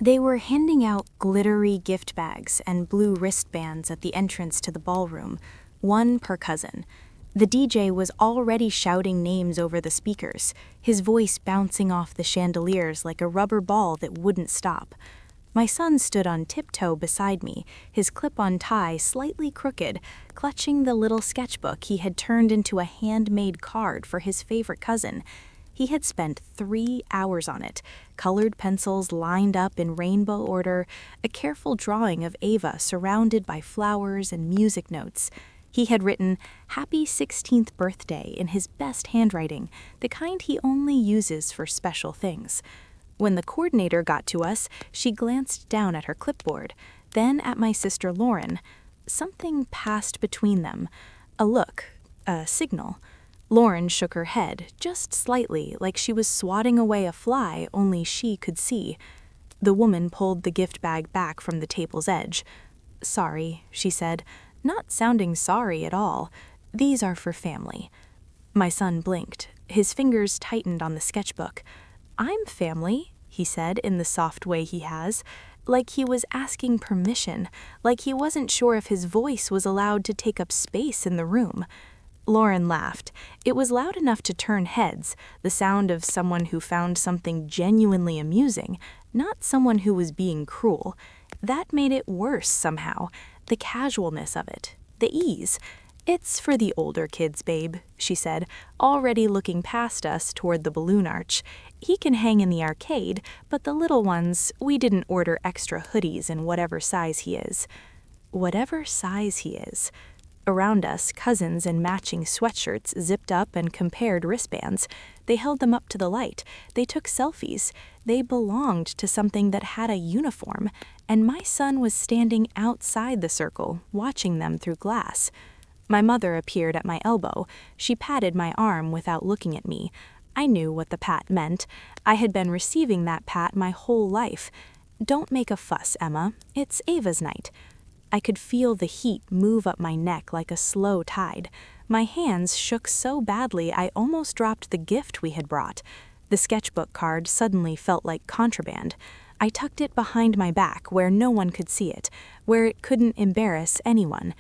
They were handing out glittery gift bags and blue wristbands at the entrance to the ballroom, one per cousin. The DJ was already shouting names over the speakers, his voice bouncing off the chandeliers like a rubber ball that wouldn't stop. My son stood on tiptoe beside me, his clip-on tie slightly crooked, clutching the little sketchbook he had turned into a handmade card for his favorite cousin. He had spent 3 hours on it, colored pencils lined up in rainbow order, a careful drawing of Ava surrounded by flowers and music notes. He had written, "Happy 16th birthday" in his best handwriting, the kind he only uses for special things. When the coordinator got to us, she glanced down at her clipboard, then at my sister Lauren. Something passed between them. A look, a signal. Lauren shook her head, just slightly, like she was swatting away a fly only she could see. The woman pulled the gift bag back from the table's edge. "Sorry," she said, not sounding sorry at all. "These are for family." My son blinked. His fingers tightened on the sketchbook. "I'm family," he said in the soft way he has, like he was asking permission, like he wasn't sure if his voice was allowed to take up space in the room. Lauren laughed. It was loud enough to turn heads, the sound of someone who found something genuinely amusing, not someone who was being cruel. That made it worse somehow, the casualness of it, the ease. "It's for the older kids, babe," she said, already looking past us toward the balloon arch. "He can hang in the arcade, but the little ones, we didn't order extra hoodies in whatever size he is." Whatever size he is. Around us, cousins in matching sweatshirts zipped up and compared wristbands. They held them up to the light. They took selfies. They belonged to something that had a uniform, and my son was standing outside the circle, watching them through glass. My mother appeared at my elbow. She patted my arm without looking at me. I knew what the pat meant. I had been receiving that pat my whole life. "Don't make a fuss, Emma. It's Ava's night." I could feel the heat move up my neck like a slow tide. My hands shook so badly I almost dropped the gift we had brought. The sketchbook card suddenly felt like contraband. I tucked it behind my back where no one could see it, where it couldn't embarrass anyone.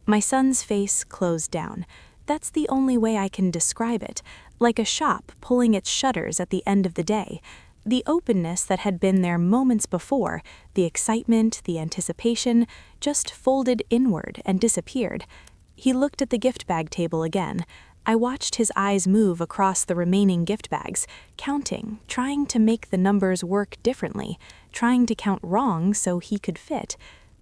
My son's face closed down. That's the only way I can describe it, like a shop pulling its shutters at the end of the day. The openness that had been there moments before, the excitement, the anticipation, just folded inward and disappeared. He looked at the gift bag table again. I watched his eyes move across the remaining gift bags, counting, trying to make the numbers work differently, trying to count wrong so he could fit.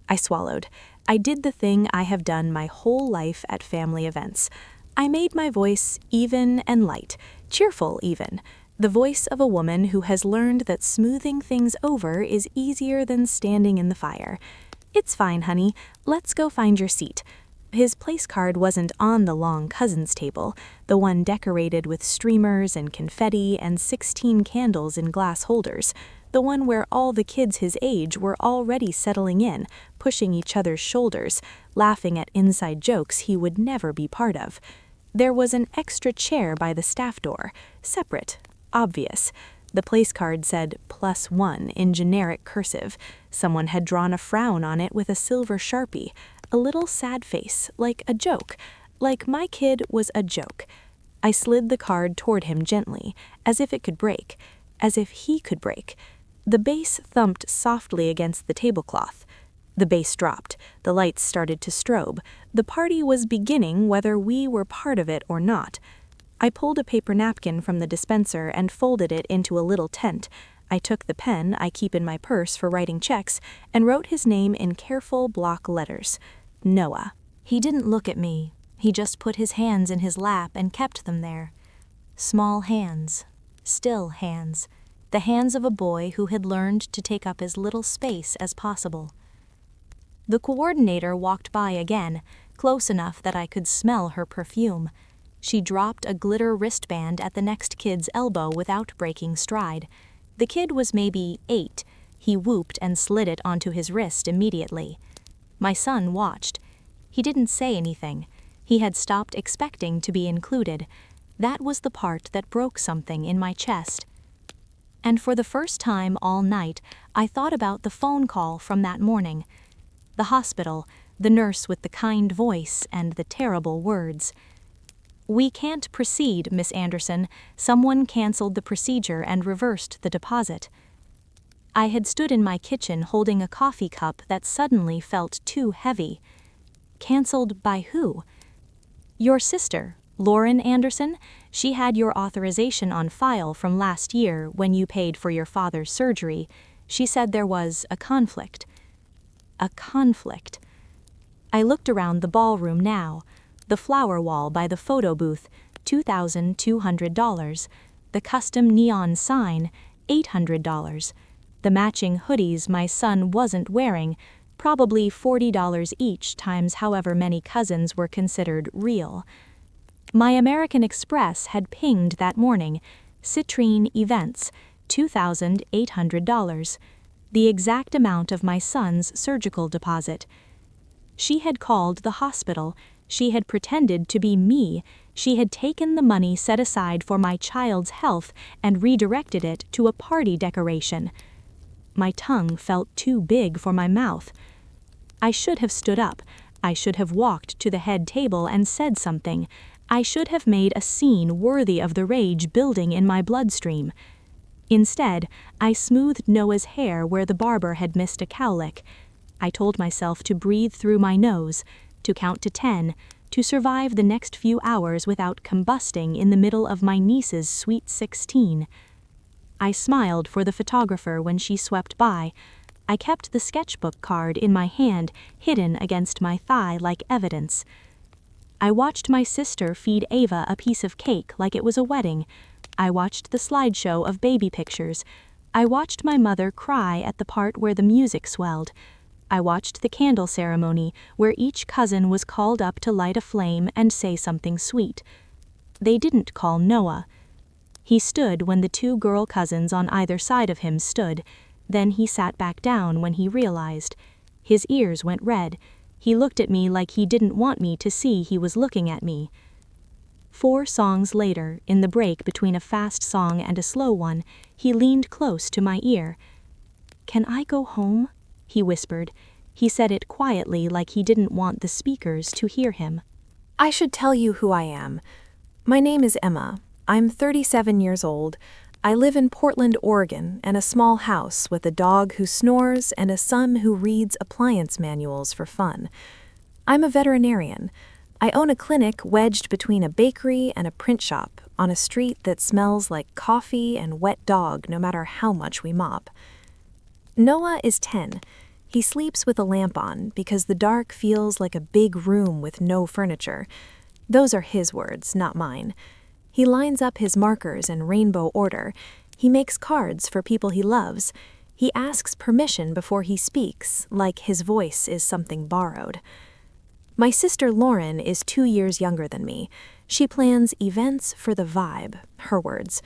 I swallowed. I did the thing I have done my whole life at family events. I made my voice even and light, cheerful even. The voice of a woman who has learned that smoothing things over is easier than standing in the fire. "It's fine, honey. Let's go find your seat." His place card wasn't on the long cousins table, the one decorated with streamers and confetti and 16 candles in glass holders, the one where all the kids his age were already settling in, pushing each other's shoulders, laughing at inside jokes he would never be part of. There was an extra chair by the staff door, separate, obvious. The place card said +1 in generic cursive. Someone had drawn a frown on it with a silver Sharpie, a little sad face, like a joke, like my kid was a joke. I slid the card toward him gently, as if it could break, as if he could break. The base thumped softly against the tablecloth. The base dropped. The lights started to strobe. The party was beginning whether we were part of it or not. I pulled a paper napkin from the dispenser and folded it into a little tent. I took the pen I keep in my purse for writing checks and wrote his name in careful block letters. Noah. He didn't look at me. He just put his hands in his lap and kept them there. Small hands. Still hands. The hands of a boy who had learned to take up as little space as possible. The coordinator walked by again, close enough that I could smell her perfume. She dropped a glitter wristband at the next kid's elbow without breaking stride. The kid was maybe 8. He whooped and slid it onto his wrist immediately. My son watched. He didn't say anything. He had stopped expecting to be included. That was the part that broke something in my chest. And for the first time all night, I thought about the phone call from that morning. The hospital, the nurse with the kind voice and the terrible words. "We can't proceed, Miss Anderson. Someone canceled the procedure and reversed the deposit." I had stood in my kitchen holding a coffee cup that suddenly felt too heavy. Canceled by who? "Your sister, Lauren Anderson. She had your authorization on file from last year when you paid for your father's surgery. She said there was a conflict." A conflict. I looked around the ballroom now. The flower wall by the photo booth, $2,200. The custom neon sign, $800. The matching hoodies my son wasn't wearing, probably $40 each times however many cousins were considered real. My American Express had pinged that morning, Citrine Events, $2,800. The exact amount of my son's surgical deposit. She had called the hospital. She had pretended to be me. She had taken the money set aside for my child's health and redirected it to a party decoration. My tongue felt too big for my mouth. I should have stood up. I should have walked to the head table and said something. I should have made a scene worthy of the rage building in my bloodstream. Instead, I smoothed Noah's hair where the barber had missed a cowlick. I told myself to breathe through my nose, to count to 10, to survive the next few hours without combusting in the middle of my niece's sweet 16. I smiled for the photographer when she swept by. I kept the sketchbook card in my hand, hidden against my thigh like evidence. I watched my sister feed Ava a piece of cake like it was a wedding. I watched the slideshow of baby pictures. I watched my mother cry at the part where the music swelled. I watched the candle ceremony where each cousin was called up to light a flame and say something sweet. They didn't call Noah. He stood when the two girl cousins on either side of him stood. Then he sat back down when he realized. His ears went red. He looked at me like he didn't want me to see he was looking at me. 4 songs later, in the break between a fast song and a slow one, he leaned close to my ear. "Can I go home?" he whispered. He said it quietly like he didn't want the speakers to hear him. "I should tell you who I am. My name is Emma. I'm 37 years old. I live in Portland, Oregon, in a small house with a dog who snores and a son who reads appliance manuals for fun. I'm a veterinarian. I own a clinic wedged between a bakery and a print shop on a street that smells like coffee and wet dog no matter how much we mop. Noah is 10. He sleeps with a lamp on because the dark feels like a big room with no furniture. Those are his words, not mine. He lines up his markers in rainbow order. He makes cards for people he loves. He asks permission before he speaks, like his voice is something borrowed. My sister Lauren is 2 years younger than me. She plans events for the vibe, her words.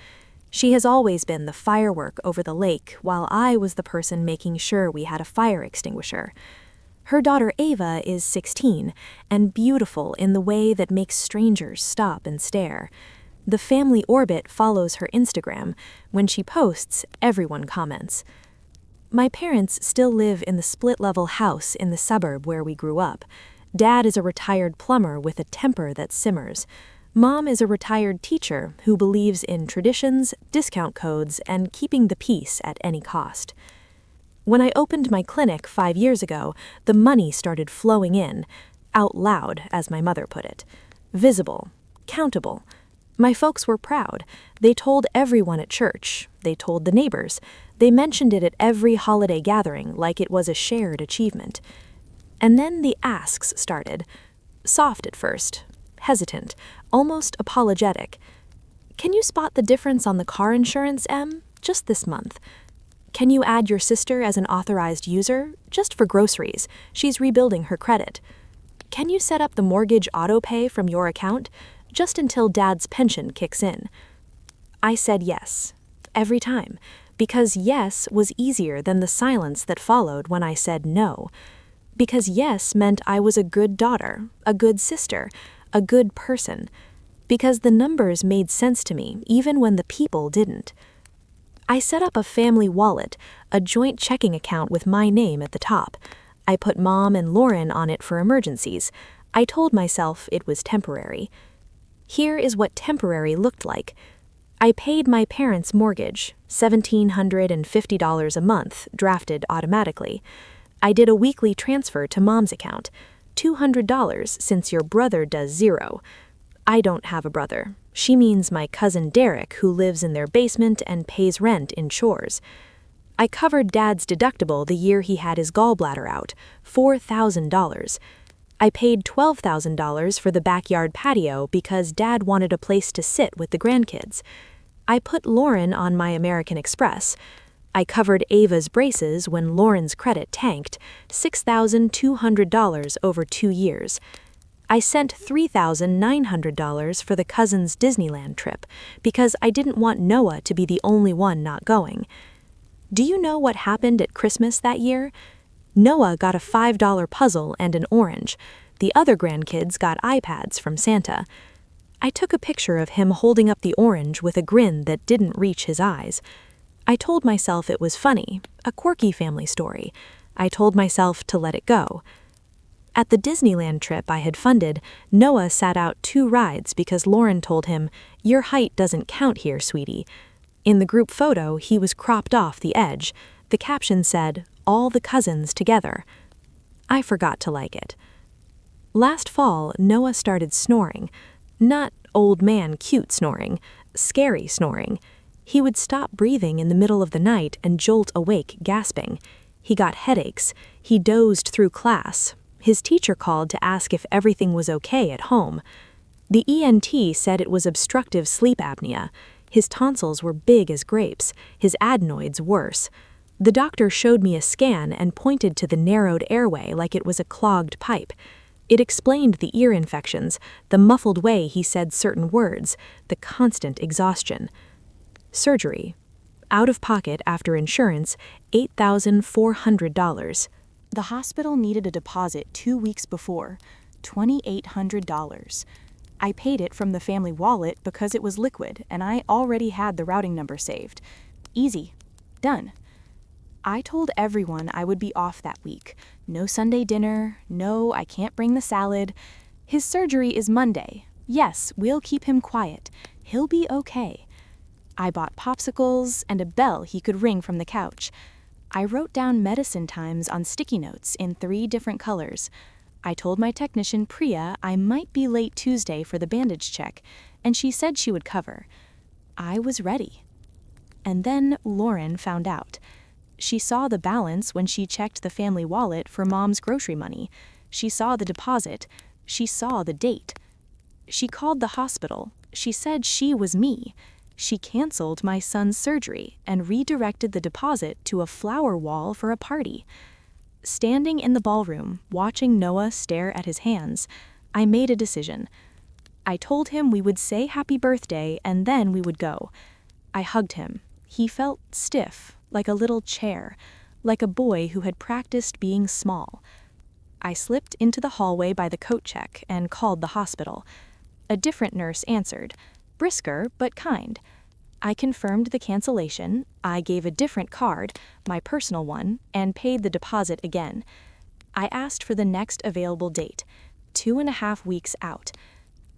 She has always been the firework over the lake, while I was the person making sure we had a fire extinguisher. Her daughter Ava is 16, and beautiful in the way that makes strangers stop and stare. The family orbit follows her Instagram. When she posts, everyone comments. My parents still live in the split-level house in the suburb where we grew up. Dad is a retired plumber with a temper that simmers. Mom is a retired teacher who believes in traditions, discount codes, and keeping the peace at any cost. When I opened my clinic 5 years ago, the money started flowing in, out loud, as my mother put it. Visible, countable. My folks were proud. They told everyone at church. They told the neighbors. They mentioned it at every holiday gathering like it was a shared achievement. And then the asks started. Soft at first, hesitant, almost apologetic. "Can you spot the difference on the car insurance, Em? Just this month. Can you add your sister as an authorized user? Just for groceries. She's rebuilding her credit. Can you set up the mortgage auto pay from your account? Just until Dad's pension kicks in." I said yes, every time, because yes was easier than the silence that followed when I said no. Because yes meant I was a good daughter, a good sister, a good person. Because the numbers made sense to me even when the people didn't. I set up a family wallet, a joint checking account with my name at the top. I put Mom and Lauren on it for emergencies. I told myself it was temporary. Here is what temporary looked like. I paid my parents' mortgage, $1,750 a month, drafted automatically. I did a weekly transfer to Mom's account, $200 since your brother does zero. I don't have a brother. She means my cousin Derek, who lives in their basement and pays rent in Shores. I covered Dad's deductible the year he had his gallbladder out, $4,000. I paid $12,000 for the backyard patio because Dad wanted a place to sit with the grandkids. I put Lauren on my American Express. I covered Ava's braces when Lauren's credit tanked, $6,200 over 2 years. I sent $3,900 for the cousins' Disneyland trip because I didn't want Noah to be the only one not going. Do you know what happened at Christmas that year? Noah got a $5 puzzle and an orange. The other grandkids got iPads from Santa. I took a picture of him holding up the orange with a grin that didn't reach his eyes. I told myself it was funny, a quirky family story. I told myself to let it go. At the Disneyland trip I had funded, Noah sat out 2 rides because Lauren told him, "Your height doesn't count here, sweetie." In the group photo, he was cropped off the edge. The caption said, "All the cousins together." I forgot to like it. Last fall, Noah started snoring. Not old man cute snoring, scary snoring. He would stop breathing in the middle of the night and jolt awake gasping. He got headaches. He dozed through class. His teacher called to ask if everything was okay at home. The ENT said it was obstructive sleep apnea. His tonsils were big as grapes, his adenoids worse. The doctor showed me a scan and pointed to the narrowed airway like it was a clogged pipe. It explained the ear infections, the muffled way he said certain words, the constant exhaustion. Surgery. Out of pocket after insurance, $8,400. The hospital needed a deposit 2 weeks before, $2,800. I paid it from the family wallet because it was liquid and I already had the routing number saved. Easy. Done. I told everyone I would be off that week. No Sunday dinner. No, I can't bring the salad. His surgery is Monday. Yes, we'll keep him quiet. He'll be okay. I bought popsicles and a bell he could ring from the couch. I wrote down medicine times on sticky notes in 3 different colors. I told my technician Priya I might be late Tuesday for the bandage check, and she said she would cover. I was ready. And then Lauren found out. She saw the balance when she checked the family wallet for Mom's grocery money. She saw the deposit. She saw the date. She called the hospital. She said she was me. She canceled my son's surgery and redirected the deposit to a flower wall for a party. Standing in the ballroom, watching Noah stare at his hands, I made a decision. I told him we would say happy birthday and then we would go. I hugged him. He felt stiff, like a little chair, like a boy who had practiced being small. I slipped into the hallway by the coat check and called the hospital. A different nurse answered, brisker but kind. I confirmed the cancellation, I gave a different card, my personal one, and paid the deposit again. I asked for the next available date, 2.5 weeks out.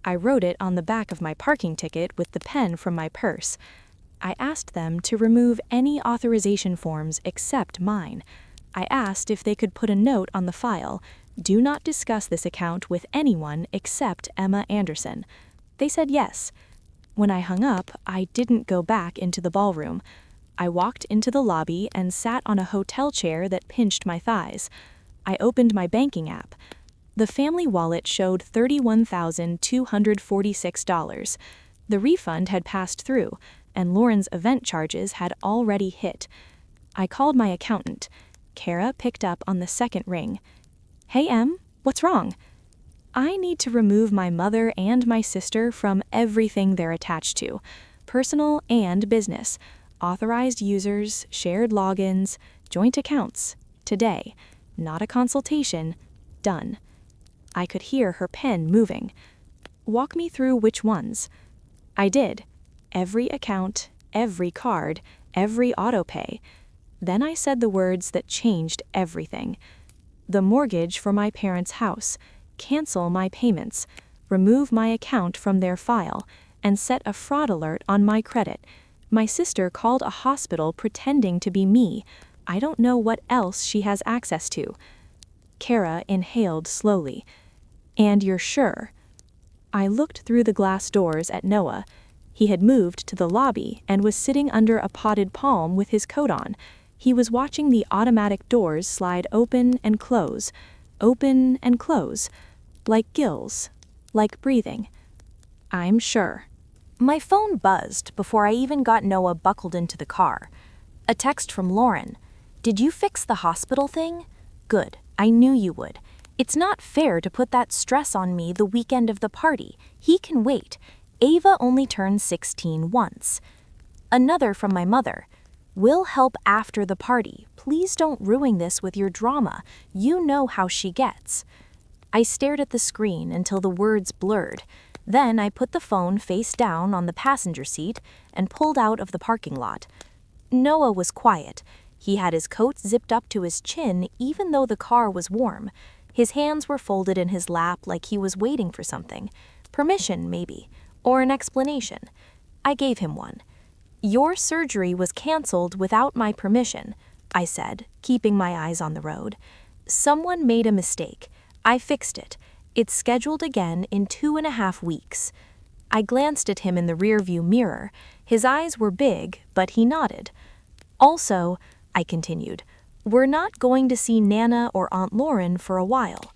I wrote it on the back of my parking ticket with the pen from my purse. I asked them to remove any authorization forms except mine. I asked if they could put a note on the file, "Do not discuss this account with anyone except Emma Anderson." They said yes. When I hung up, I didn't go back into the ballroom. I walked into the lobby and sat on a hotel chair that pinched my thighs. I opened my banking app. The family wallet showed $31,246. The refund had passed through, and Lauren's event charges had already hit. I called my accountant. Kara picked up on the second ring. "Hey, Em, what's wrong?" "I need to remove my mother and my sister from everything they're attached to, personal and business, authorized users, shared logins, joint accounts, today. Not a consultation. Done." I could hear her pen moving. "Walk me through which ones." I did. Every account, every card, every autopay. Then I said the words that changed everything. The mortgage for my parents' house, cancel my payments, remove my account from their file, and set a fraud alert on my credit. My sister called a hospital pretending to be me. I don't know what else she has access to. Kara inhaled slowly. And you're sure? I looked through the glass doors at Noah. He had moved to the lobby and was sitting under a potted palm with his coat on. He was watching the automatic doors slide open and close, like gills, like breathing. I'm sure. My phone buzzed before I even got Noah buckled into the car. A text from Lauren. Did you fix the hospital thing? Good, I knew you would. It's not fair to put that stress on me the weekend of the party. He can wait. Ava only turned 16 once. Another from my mother. We'll help after the party. Please don't ruin this with your drama. You know how she gets. I stared at the screen until the words blurred. Then I put the phone face down on the passenger seat and pulled out of the parking lot. Noah was quiet. He had his coat zipped up to his chin even though the car was warm. His hands were folded in his lap like he was waiting for something. Permission, maybe, or an explanation. I gave him one. Your surgery was canceled without my permission, I said, keeping my eyes on the road. Someone made a mistake. I fixed it. It's scheduled again in 2.5 weeks. I glanced at him in the rearview mirror. His eyes were big, but he nodded. Also, I continued, we're not going to see Nana or Aunt Lauren for a while.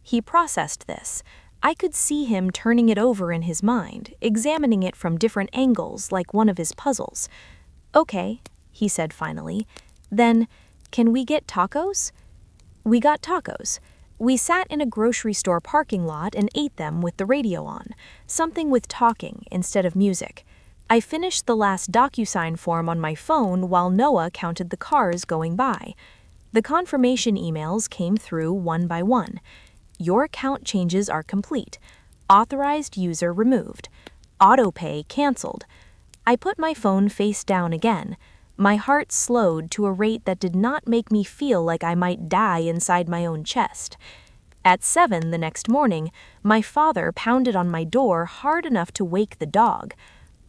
He processed this. I could see him turning it over in his mind, examining it from different angles like one of his puzzles. Okay, he said finally. Then, can we get tacos? We got tacos. We sat in a grocery store parking lot and ate them with the radio on, something with talking instead of music. I finished the last DocuSign form on my phone while Noah counted the cars going by. The confirmation emails came through one by one. Your account changes are complete. Authorized user removed. Autopay canceled. I put my phone face down again. My heart slowed to a rate that did not make me feel like I might die inside my own chest. At 7 the next morning, my father pounded on my door hard enough to wake the dog.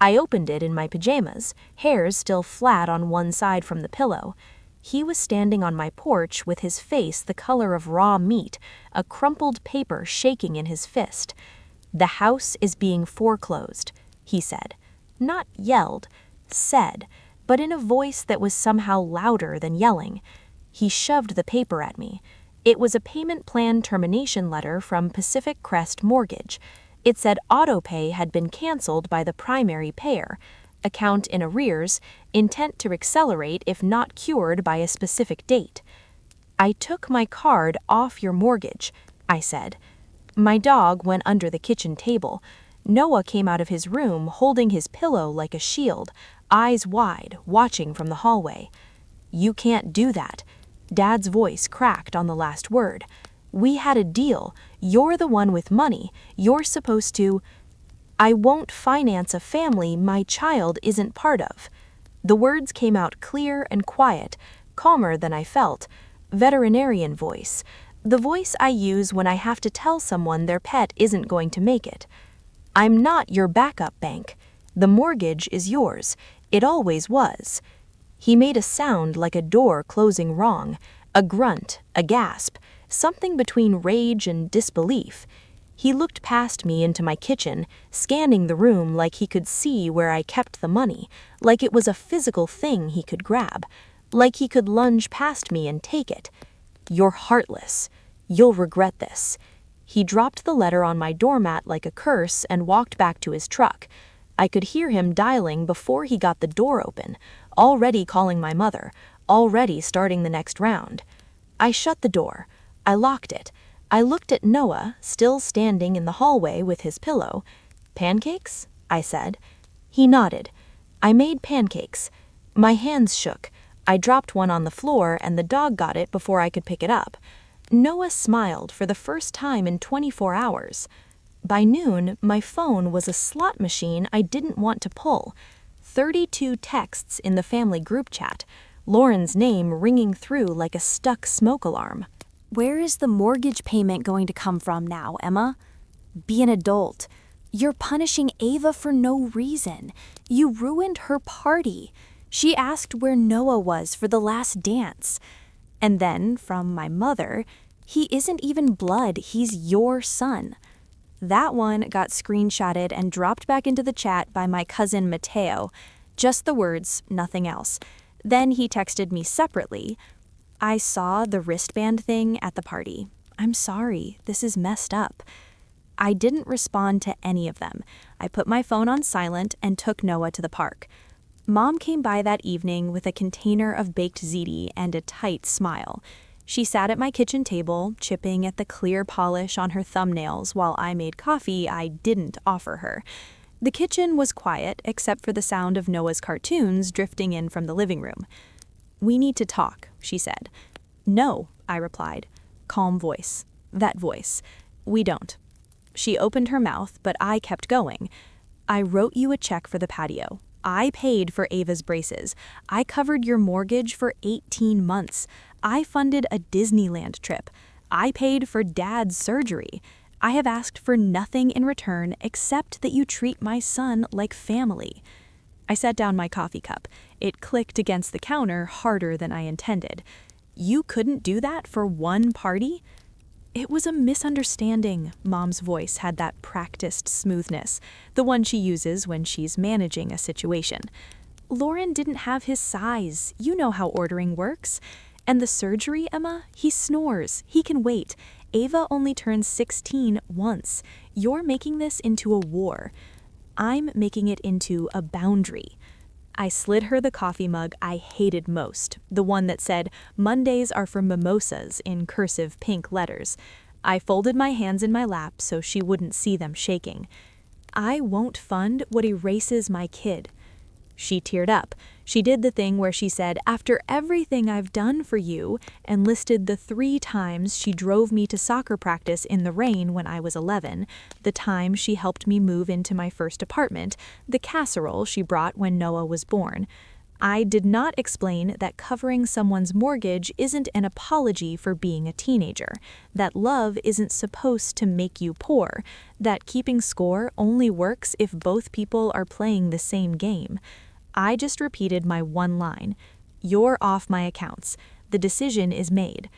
I opened it in my pajamas, hairs still flat on one side from the pillow. He was standing on my porch with his face the color of raw meat, a crumpled paper shaking in his fist. The house is being foreclosed, he said. Not yelled, said, but in a voice that was somehow louder than yelling. He shoved the paper at me. It was a payment plan termination letter from Pacific Crest Mortgage. It said autopay had been canceled by the primary payer. Account in arrears, intent to accelerate if not cured by a specific date. I took my card off your mortgage, I said. My dog went under the kitchen table. Noah came out of his room holding his pillow like a shield, eyes wide, watching from the hallway. You can't do that. Dad's voice cracked on the last word. We had a deal. You're the one with money. You're supposed to... I won't finance a family my child isn't part of. The words came out clear and quiet, calmer than I felt. Veterinarian voice. The voice I use when I have to tell someone their pet isn't going to make it. I'm not your backup bank. The mortgage is yours. It always was. He made a sound like a door closing wrong, a grunt, a gasp, something between rage and disbelief. He looked past me into my kitchen, scanning the room like he could see where I kept the money, like it was a physical thing he could grab, like he could lunge past me and take it. You're heartless. You'll regret this. He dropped the letter on my doormat like a curse and walked back to his truck. I could hear him dialing before he got the door open, already calling my mother, already starting the next round. I shut the door. I locked it. I looked at Noah, still standing in the hallway with his pillow. Pancakes? I said. He nodded. I made pancakes. My hands shook. I dropped one on the floor and the dog got it before I could pick it up. Noah smiled for the first time in 24 hours. By noon, my phone was a slot machine I didn't want to pull. 32 texts in the family group chat, Lauren's name ringing through like a stuck smoke alarm. Where is the mortgage payment going to come from now, Emma? Be an adult. You're punishing Ava for no reason. You ruined her party. She asked where Noah was for the last dance. And then, from my mother, he isn't even blood, he's your son. That one got screenshotted and dropped back into the chat by my cousin Mateo. Just the words, nothing else. Then he texted me separately. I saw the wristband thing at the party. I'm sorry, this is messed up. I didn't respond to any of them. I put my phone on silent and took Noah to the park. Mom came by that evening with a container of baked ziti and a tight smile. She sat at my kitchen table, chipping at the clear polish on her thumbnails while I made coffee I didn't offer her. The kitchen was quiet except for the sound of Noah's cartoons drifting in from the living room. "We need to talk," she said. "No," I replied. Calm voice. That voice. "We don't." She opened her mouth, but I kept going. "I wrote you a check for the patio. I paid for Ava's braces. I covered your mortgage for 18 months. I funded a Disneyland trip. I paid for Dad's surgery. I have asked for nothing in return except that you treat my son like family." I set down my coffee cup. It clicked against the counter harder than I intended. "You couldn't do that for one party?" "It was a misunderstanding." Mom's voice had that practiced smoothness, the one she uses when she's managing a situation. "Lauren didn't have his size. You know how ordering works. And the surgery, Emma? He snores. He can wait. Ava only turns 16 once. You're making this into a war. I'm making it into a boundary." I slid her the coffee mug I hated most, the one that said, "Mondays are for mimosas" in cursive pink letters. I folded my hands in my lap so she wouldn't see them shaking. "I won't fund what erases my kid." She teared up. She did the thing where she said, "After everything I've done for you," and listed the 3 times she drove me to soccer practice in the rain when I was 11, the time she helped me move into my first apartment, the casserole she brought when Noah was born. I did not explain that covering someone's mortgage isn't an apology for being a teenager, that love isn't supposed to make you poor, that keeping score only works if both people are playing the same game. I just repeated my one line. "You're off my accounts. The decision is made."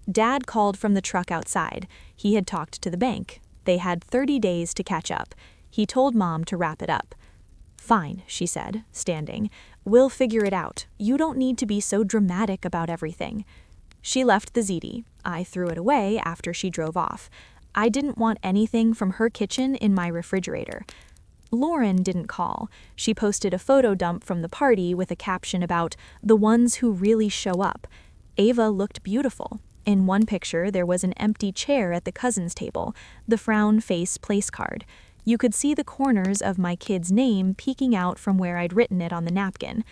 Dad called from the truck outside. He had talked to the bank. They had 30 days to catch up. He told Mom to wrap it up. "Fine," she said, standing. "We'll figure it out. You don't need to be so dramatic about everything." She left the ziti. I threw it away after she drove off. I didn't want anything from her kitchen in my refrigerator. Lauren didn't call. She posted a photo dump from the party with a caption about "the ones who really show up." Ava looked beautiful. In one picture, there was an empty chair at the cousins' table, the frown face place card. You could see the corners of my kid's name peeking out from where I'd written it on the napkin.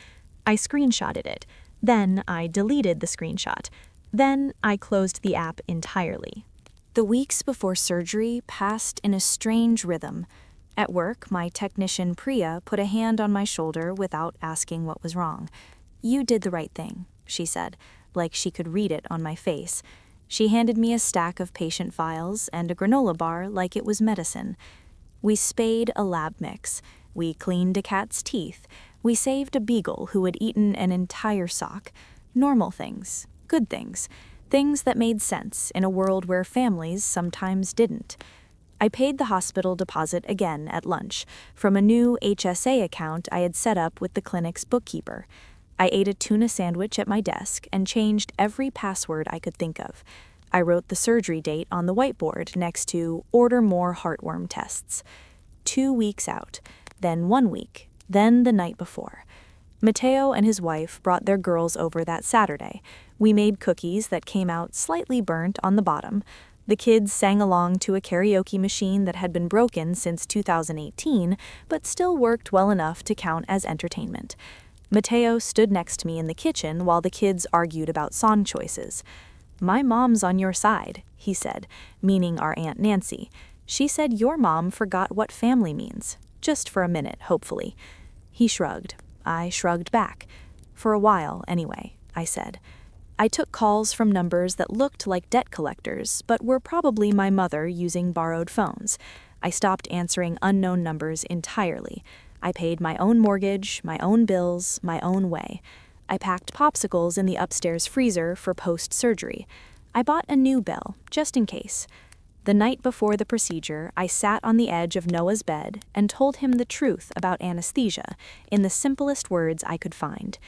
I screenshotted it. Then I deleted the screenshot. Then I closed the app entirely. The weeks before surgery passed in a strange rhythm. At work, my technician Priya put a hand on my shoulder without asking what was wrong. "You did the right thing," she said, like she could read it on my face. She handed me a stack of patient files and a granola bar like it was medicine. We spayed a lab mix. We cleaned a cat's teeth. We saved a beagle who had eaten an entire sock. Normal things, good things, things that made sense in a world where families sometimes didn't. I paid the hospital deposit again at lunch from a new HSA account I had set up with the clinic's bookkeeper. I ate a tuna sandwich at my desk and changed every password I could think of. I wrote the surgery date on the whiteboard next to "order more heartworm tests." 2 weeks out, then 1 week, then the night before. Mateo and his wife brought their girls over that Saturday. We made cookies that came out slightly burnt on the bottom. The kids sang along to a karaoke machine that had been broken since 2018, but still worked well enough to count as entertainment. Mateo stood next to me in the kitchen while the kids argued about song choices. "My mom's on your side," he said, meaning our Aunt Nancy. "She said your mom forgot what family means. Just for a minute, hopefully." He shrugged. I shrugged back. For a while, anyway, I said. I took calls from numbers that looked like debt collectors, but were probably my mother using borrowed phones. I stopped answering unknown numbers entirely. I paid my own mortgage, my own bills, my own way. I packed popsicles in the upstairs freezer for post-surgery. I bought a new bell, just in case. The night before the procedure, I sat on the edge of Noah's bed and told him the truth about anesthesia in the simplest words I could find.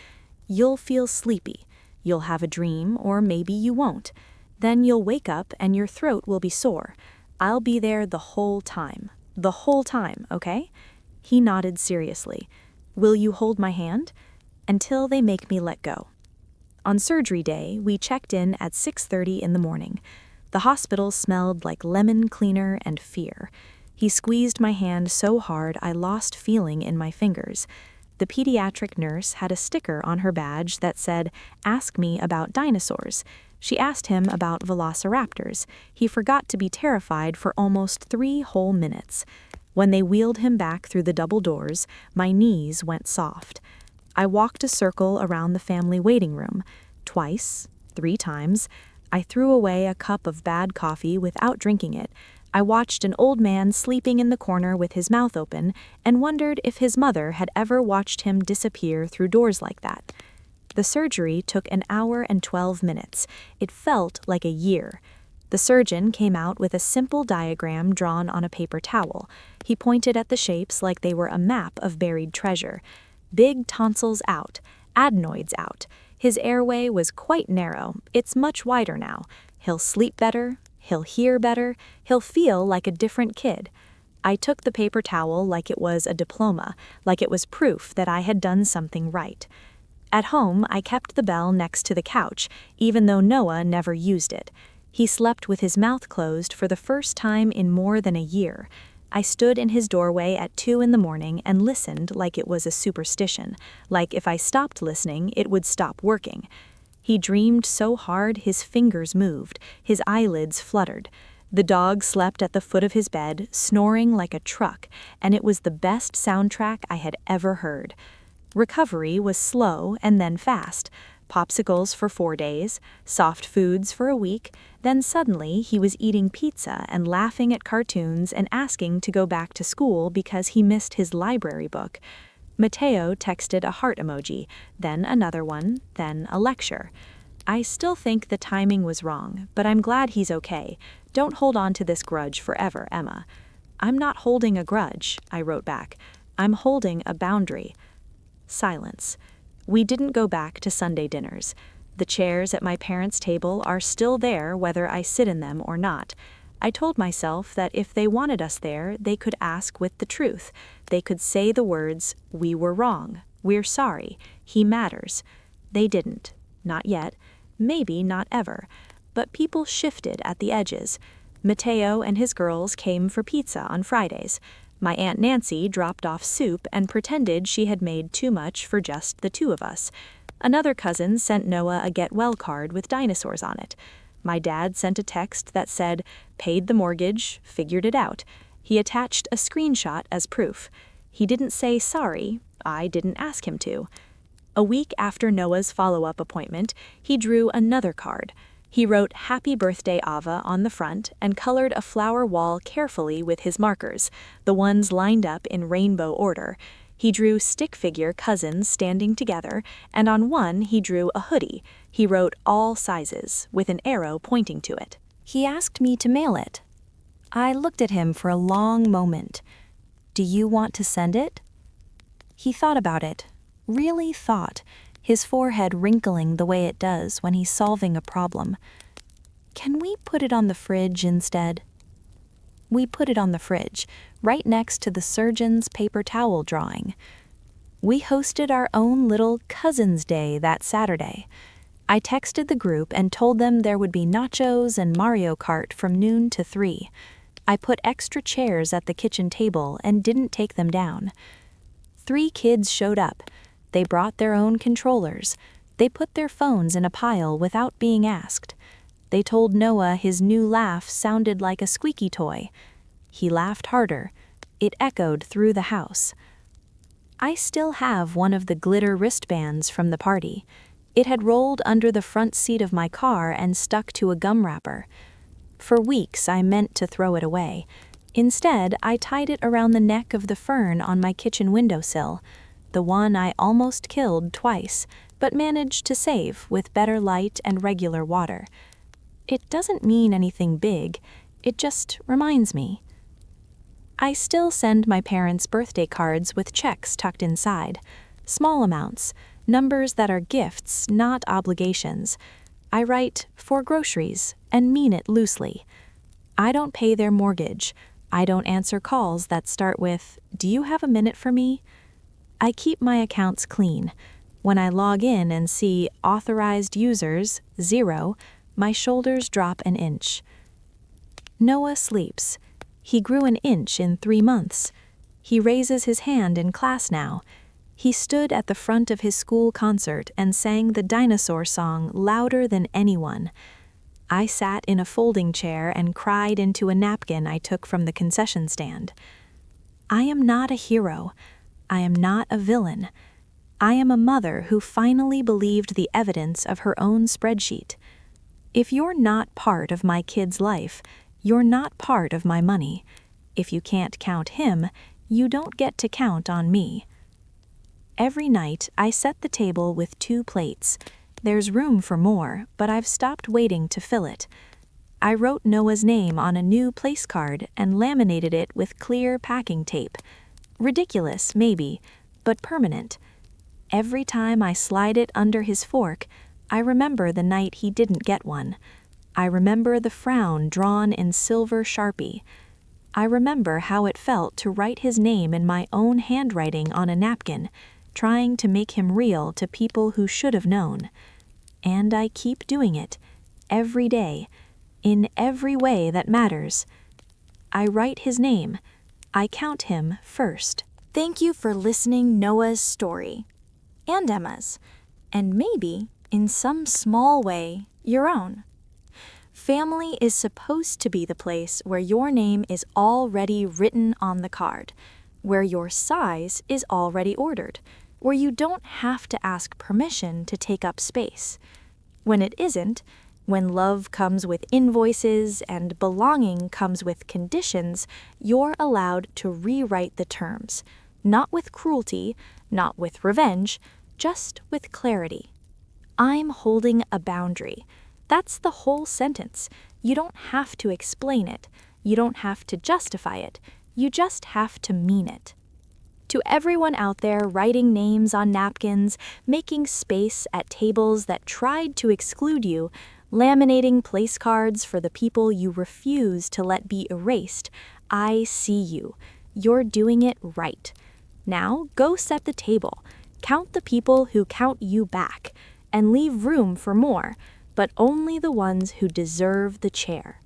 You'll feel sleepy. You'll have a dream, or maybe you won't. Then you'll wake up and your throat will be sore. I'll be there the whole time. The whole time, okay? He nodded seriously. Will you hold my hand? Until they make me let go. On surgery day, we checked in at 6:30 in the morning. The hospital smelled like lemon cleaner and fear. He squeezed my hand so hard I lost feeling in my fingers. The pediatric nurse had a sticker on her badge that said, "Ask me about dinosaurs." She asked him about velociraptors. He forgot to be terrified for almost 3 whole minutes. When they wheeled him back through the double doors, my knees went soft. I walked a circle around the family waiting room. Twice, 3 times. I threw away a cup of bad coffee without drinking it. I watched an old man sleeping in the corner with his mouth open and wondered if his mother had ever watched him disappear through doors like that. The surgery took 1 hour and 12 minutes. It felt like a year. The surgeon came out with a simple diagram drawn on a paper towel. He pointed at the shapes like they were a map of buried treasure. Big tonsils out, adenoids out. His airway was quite narrow. It's much wider now. He'll sleep better. He'll hear better. He'll feel like a different kid. I took the paper towel like it was a diploma, like it was proof that I had done something right. At home, I kept the bell next to the couch, even though Noah never used it. He slept with his mouth closed for the first time in more than a year. I stood in his doorway at 2 in the morning and listened like it was a superstition, like if I stopped listening, it would stop working. He dreamed so hard his fingers moved, his eyelids fluttered. The dog slept at the foot of his bed, snoring like a truck, and it was the best soundtrack I had ever heard. Recovery was slow and then fast. Popsicles for 4 days, soft foods for a week, then suddenly he was eating pizza and laughing at cartoons and asking to go back to school because he missed his library book. Mateo texted a heart emoji, then another one, then a lecture. I still think the timing was wrong, but I'm glad he's okay. Don't hold on to this grudge forever, Emma. I'm not holding a grudge, I wrote back. I'm holding a boundary. Silence. We didn't go back to Sunday dinners. The chairs at my parents' table are still there whether I sit in them or not. I told myself that if they wanted us there, they could ask with the truth. They could say the words, "We were wrong. We're sorry. He matters." They didn't. Not yet. Maybe not ever. But people shifted at the edges. Mateo and his girls came for pizza on Fridays. My Aunt Nancy dropped off soup and pretended she had made too much for just the 2 of us. Another cousin sent Noah a get well card with dinosaurs on it. My dad sent a text that said, "Paid the mortgage, figured it out." He attached a screenshot as proof. He didn't say sorry. I didn't ask him to. A week after Noah's follow-up appointment, he drew another card. He wrote "Happy Birthday, Ava" on the front and colored a flower wall carefully with his markers, the ones lined up in rainbow order. He drew stick figure cousins standing together, and on one he drew a hoodie. He wrote "all sizes" with an arrow pointing to it. He asked me to mail it. I looked at him for a long moment. "Do you want to send it?" He thought about it. Really thought. His forehead wrinkling the way it does when he's solving a problem. "Can we put it on the fridge instead?" We put it on the fridge, right next to the surgeon's paper towel drawing. We hosted our own little Cousin's Day that Saturday. I texted the group and told them there would be nachos and Mario Kart from noon to 3. I put extra chairs at the kitchen table and didn't take them down. 3 kids showed up. They brought their own controllers. They put their phones in a pile without being asked. They told Noah his new laugh sounded like a squeaky toy. He laughed harder. It echoed through the house. I still have one of the glitter wristbands from the party. It had rolled under the front seat of my car and stuck to a gum wrapper. For weeks, I meant to throw it away. Instead, I tied it around the neck of the fern on my kitchen windowsill, the one I almost killed twice, but managed to save with better light and regular water. It doesn't mean anything big, it just reminds me. I still send my parents' birthday cards with checks tucked inside. Small amounts, numbers that are gifts, not obligations. I write, "for groceries," and mean it loosely. I don't pay their mortgage. I don't answer calls that start with, "Do you have a minute for me?" I keep my accounts clean. When I log in and see authorized users, 0, my shoulders drop an inch. Noah sleeps. He grew an inch in 3 months. He raises his hand in class now. He stood at the front of his school concert and sang the dinosaur song louder than anyone. I sat in a folding chair and cried into a napkin I took from the concession stand. I am not a hero. I am not a villain. I am a mother who finally believed the evidence of her own spreadsheet. If you're not part of my kid's life, you're not part of my money. If you can't count him, you don't get to count on me. Every night, I set the table with 2 plates. There's room for more, but I've stopped waiting to fill it. I wrote Noah's name on a new place card and laminated it with clear packing tape. Ridiculous, maybe, but permanent. Every time I slide it under his fork, I remember the night he didn't get one. I remember the frown drawn in silver Sharpie. I remember how it felt to write his name in my own handwriting on a napkin, trying to make him real to people who should have known. And I keep doing it, every day, in every way that matters. I write his name. I count him first. Thank you for listening Noah's story, and Emma's, and maybe, in some small way, your own. Family is supposed to be the place where your name is already written on the card, where your size is already ordered, where you don't have to ask permission to take up space. When it isn't, when love comes with invoices and belonging comes with conditions, you're allowed to rewrite the terms, not with cruelty, not with revenge, just with clarity. I'm holding a boundary. That's the whole sentence. You don't have to explain it. You don't have to justify it. You just have to mean it. To everyone out there writing names on napkins, making space at tables that tried to exclude you, laminating place cards for the people you refuse to let be erased, I see you. You're doing it right. Now go set the table. Count the people who count you back, and leave room for more, but only the ones who deserve the chair.